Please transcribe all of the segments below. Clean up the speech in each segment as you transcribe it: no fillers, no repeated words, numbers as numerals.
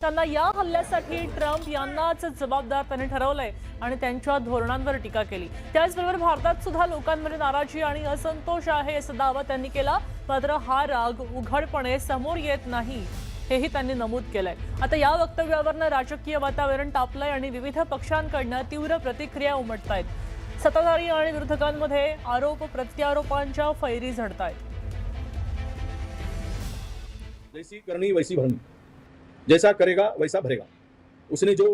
त्यांना या हल्ल्यासाठी ट्रम्प यांनाच जबाबदार त्यांनी ठरवलंय आणि त्यांच्या धोरणांवर टीका केली। त्याचबरोबर भारतात सुद्धा लोकांमध्ये नाराजी आणि असंतोष आहे असा दावा त्यांनी केला। मात्र हा राग उघडपणे समोर येत नाही हेही त्यांनी नमूद केलंय। आता या वक्तव्यावरनं राजकीय वातावरण तापलंय आणि विविध पक्षांकडून तीव्र प्रतिक्रिया उमटतायत। सत्ताधारी आणि विरोधकांमध्ये आरोप प्रत्यारोपांच्या फैरी झडतायत। जैसी करनी वैसी भरनी, जैसा करेगा वैसा भरेगा। उसने जो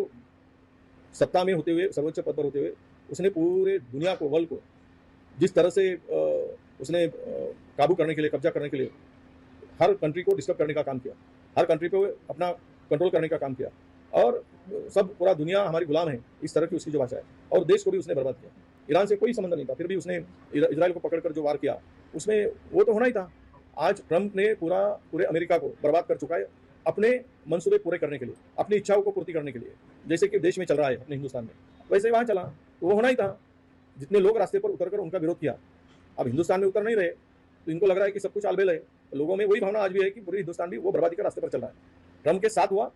सत्ता में होते हुए, सर्वोच्च पद पर होते हुए, उसने पूरे दुनिया को, वर्ल्ड को जिस तरह से उसने काबू करने के लिए, कब्जा करने के लिए हर कंट्री को डिस्टर्ब करने का काम किया, हर कंट्री पे अपना कंट्रोल करने का काम किया और सब पूरा दुनिया हमारी गुलाम है, इस तरह की उसकी जो भाषा है। और देश को भी उसने बर्बाद किया। ईरान से कोई संबंध नहीं था, फिर भी उसने इजराइल को पकड़कर जो वार किया उसमें वो तो होना ही था। आज ट्रंप ने पूरे अमेरिका को बर्बाद कर चुका है अपने मंसूबे पूरे करने के लिए, अपनी इच्छाओं को पूर्ति करने के लिए। जैसे कि देश में चल रहा है अपने हिंदुस्तान में, वैसे ही वहाँ चला तो वो होना ही था। जितने लोग रास्ते पर उतरकर उनका विरोध किया, अब हिंदुस्तान में उतर नहीं रहे तो इनको लग रहा है कि सब कुछ आलबेल है। लोगों में वही भावना आज भी है कि पूरी हिंदुस्तान भी वो बर्बादी के रास्ते पर चल रहा है। ट्रंप के साथ हुआ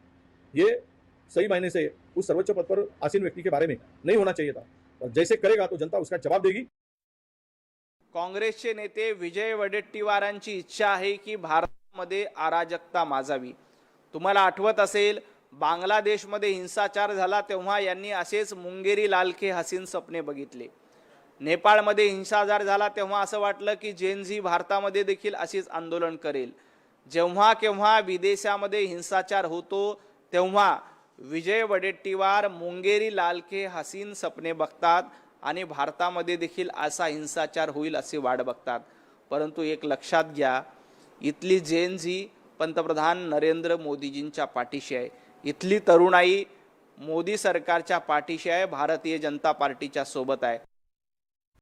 ये सही मायने से उस सर्वोच्च पद पर आसीन व्यक्ति के बारे में नहीं होना चाहिए था, और जैसे करेगा तो जनता उसका जवाब देगी। काँग्रेसचे नेते विजय वडेट्टीवारांची इच्छा आहे की भारतामध्ये अराजकता माजावी। तुम्हाला आठवत असेल बांगलादेशमध्ये हिंसाचार झाला तेव्हा यांनी असेच मुंगेरी लालखे हसीन सपने बघितले। नेपाळमध्ये हिंसाचार झाला तेव्हा असं वाटलं की जेनझी भारतामध्ये देखील असेच आंदोलन करेल। जेव्हा केव्हा विदेशामध्ये हिंसाचार होतो तेव्हा विजय वडेट्टीवार मुंगेरी लालखे हसीन सपने बघतात आणि भारतामध्ये देखील असा हिंसाचार होईल असे वाट बघतात। परंतु एक लक्षात घ्या, इथली जेनझी पंतप्रधान नरेंद्र मोदीजींच्या पाठीशी आहे। इथली तरुणाई मोदी सरकारच्या पाठीशी आहे, भारतीय जनता पार्टीच्या सोबत आहे।